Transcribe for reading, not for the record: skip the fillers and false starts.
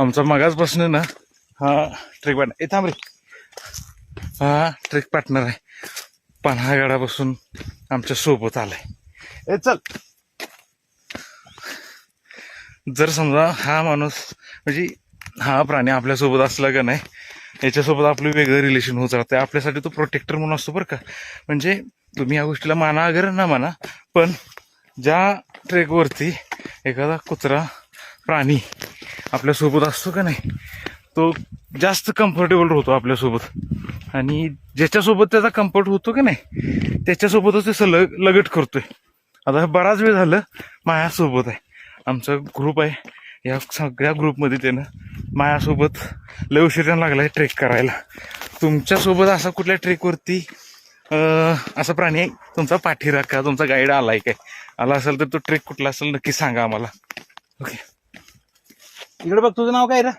आमचा मगाचपासून ना हा ट्रेक पार्टनर थांब रे, हा ट्रेक पार्टनर आहे. पन्हाळगडापासून आमच्या सोबत आलाय. चल, जर समजा हा माणूस म्हणजे हा प्राणी आपल्यासोबत असला का नाही, याच्यासोबत आपलं वेगळं रिलेशन होत राहतं. आपल्यासाठी तो प्रोटेक्टर म्हणून असतो बरं का. म्हणजे तुम्ही या गोष्टीला माना अगर ना माना, पण ज्या ट्रेकवरती एखादा कुत्रा प्राणी आपल्यासोबत असतो का नाही, तो जास्त कम्फर्टेबल होतो आपल्यासोबत. आणि ज्याच्यासोबत त्याचा कम्फर्ट होतो की नाही, त्याच्यासोबतच ते लगट करतोय. आता बराच वेळ झालं माझ्यासोबत आहे. आमचा ग्रुप आहे, या सगळ्या ग्रुपमध्ये त्यानं माझ्यासोबत लय उशिरा लागलाय ट्रेक करायला. तुमच्यासोबत असा कुठल्या ट्रेकवरती असा प्राणी आहे तुमचा पाठीराखा, तुमचा गाईड आलाय काय? आला असेल तर तो ट्रेक कुठला असेल नक्की सांगा आम्हाला. ओके, इकडे बघ, तुझं नाव काय रे?